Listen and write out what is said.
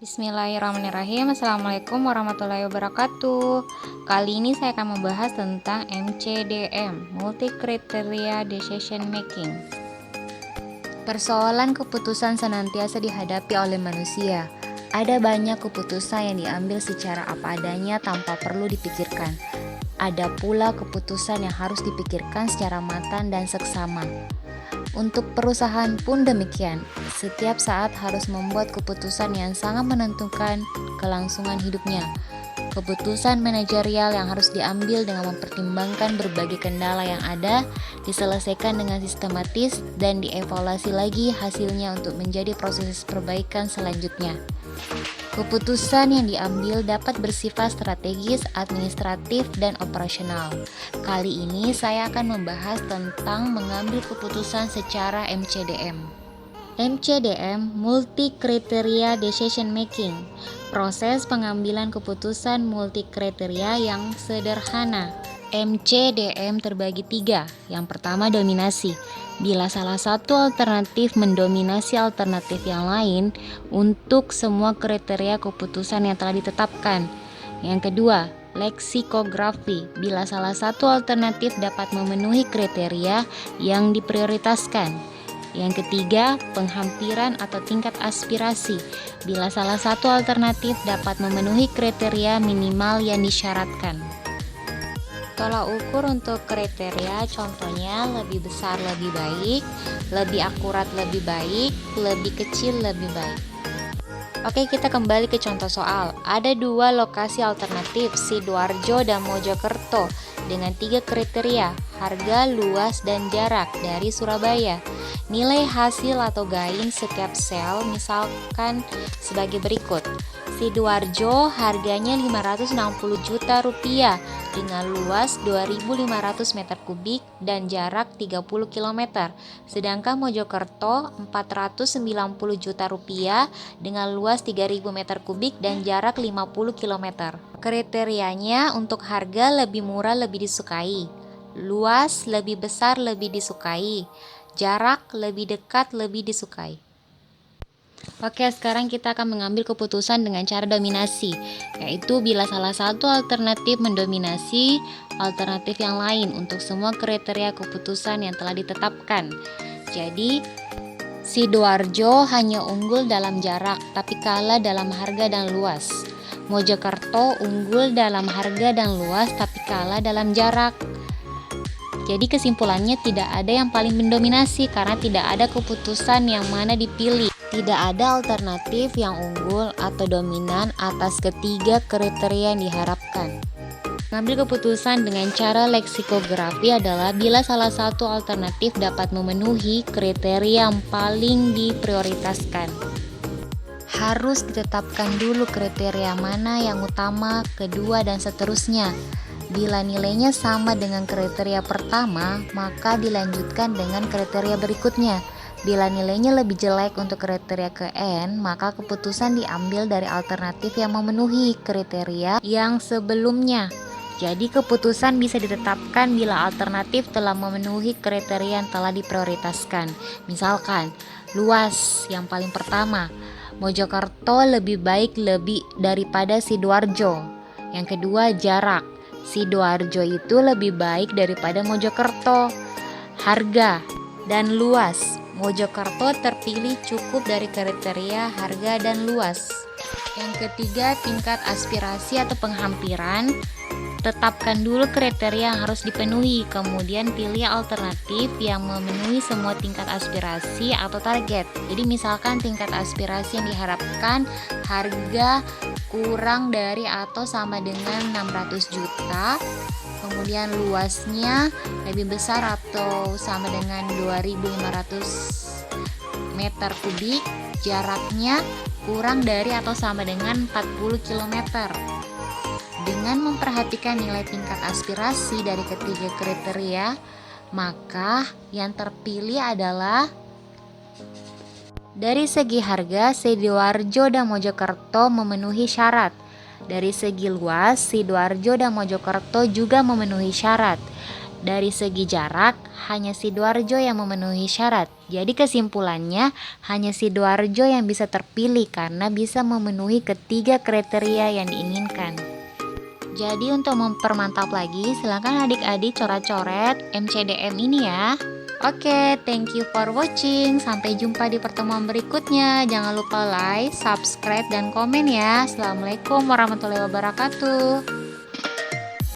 Bismillahirrahmanirrahim. Assalamualaikum warahmatullahi wabarakatuh. Kali ini saya akan membahas tentang MCDM, Multi Criteria Decision Making. Persoalan keputusan senantiasa dihadapi oleh manusia. Ada banyak keputusan yang diambil secara apa adanya tanpa perlu dipikirkan. Ada pula keputusan yang harus dipikirkan secara matang dan seksama. Untuk perusahaan pun demikian, setiap saat harus membuat keputusan yang sangat menentukan kelangsungan hidupnya. Keputusan manajerial yang harus diambil dengan mempertimbangkan berbagai kendala yang ada, diselesaikan dengan sistematis, dan dievaluasi lagi hasilnya untuk menjadi proses perbaikan selanjutnya. Keputusan yang diambil dapat bersifat strategis, administratif, dan operasional. Kali ini saya akan membahas tentang mengambil keputusan secara MCDM. MCDM, Multi Criteria Decision Making, proses pengambilan keputusan multi kriteria yang sederhana. MCDM terbagi 3. Yang pertama, dominasi. Bila salah satu alternatif mendominasi alternatif yang lain untuk semua kriteria keputusan yang telah ditetapkan. Yang kedua, leksikografi. Bila salah satu alternatif dapat memenuhi kriteria yang diprioritaskan. Yang ketiga, penghampiran atau tingkat aspirasi. Bila salah satu alternatif dapat memenuhi kriteria minimal yang disyaratkan. Tolak ukur untuk kriteria contohnya lebih besar lebih baik, lebih akurat lebih baik, lebih kecil lebih baik. Oke, kita kembali ke contoh soal. Ada 2 lokasi alternatif, Sidoarjo dan Mojokerto, dengan 3 kriteria, harga, luas, dan jarak dari Surabaya. Nilai hasil atau gain setiap sel misalkan sebagai berikut. Sidoarjo harganya 560 juta rupiah dengan luas 2.500 meter kubik dan jarak 30 km. Sedangkan Mojokerto 490 juta rupiah dengan luas 3.000 meter kubik dan jarak 50 km. Kriterianya untuk harga lebih murah lebih disukai, luas lebih besar lebih disukai, jarak lebih dekat lebih disukai. Oke, sekarang kita akan mengambil keputusan dengan cara dominasi, yaitu bila salah satu alternatif mendominasi alternatif yang lain untuk semua kriteria keputusan yang telah ditetapkan. Jadi, Sidoarjo hanya unggul dalam jarak, tapi kalah dalam harga dan luas. Mojokerto unggul dalam harga dan luas, tapi kalah dalam jarak. Jadi kesimpulannya tidak ada yang paling mendominasi karena tidak ada keputusan yang mana dipilih. Tidak ada alternatif yang unggul atau dominan atas ketiga kriteria yang diharapkan. Mengambil keputusan dengan cara leksikografi adalah bila salah satu alternatif dapat memenuhi kriteria yang paling diprioritaskan. Harus ditetapkan dulu kriteria mana yang utama, kedua, dan seterusnya. Bila nilainya sama dengan kriteria pertama, maka dilanjutkan dengan kriteria berikutnya. Bila nilainya lebih jelek untuk kriteria ke-n, maka keputusan diambil dari alternatif yang memenuhi kriteria yang sebelumnya. Jadi keputusan bisa ditetapkan bila alternatif telah memenuhi kriteria yang telah diprioritaskan. Misalkan, luas yang paling pertama, Mojokerto lebih baik lebih daripada Sidoarjo. Yang kedua, jarak. Sidoarjo itu lebih baik daripada Mojokerto. Harga dan luas. Mojokerto terpilih cukup dari kriteria harga dan luas. Yang ketiga, tingkat aspirasi atau penghampiran. Tetapkan dulu kriteria yang harus dipenuhi, kemudian pilih alternatif yang memenuhi semua tingkat aspirasi atau target. Jadi misalkan tingkat aspirasi yang diharapkan harga kurang dari atau sama dengan 600 juta, kemudian luasnya lebih besar atau sama dengan 2.500 meter kubik, jaraknya kurang dari atau sama dengan 40 km. Dengan memperhatikan nilai tingkat aspirasi dari ketiga kriteria, maka yang terpilih adalah dari segi harga, Sidoarjo dan Mojokerto memenuhi syarat. Dari segi luas, Sidoarjo dan Mojokerto juga memenuhi syarat. Dari segi jarak, hanya Sidoarjo yang memenuhi syarat. Jadi kesimpulannya, hanya Sidoarjo yang bisa terpilih karena bisa memenuhi ketiga kriteria yang diinginkan. Jadi untuk mempermantap lagi, silahkan adik-adik coret-coret MCDM ini ya. Oke, thank you for watching. Sampai jumpa di pertemuan berikutnya. Jangan lupa like, subscribe, dan komen ya. Assalamualaikum warahmatullahi wabarakatuh.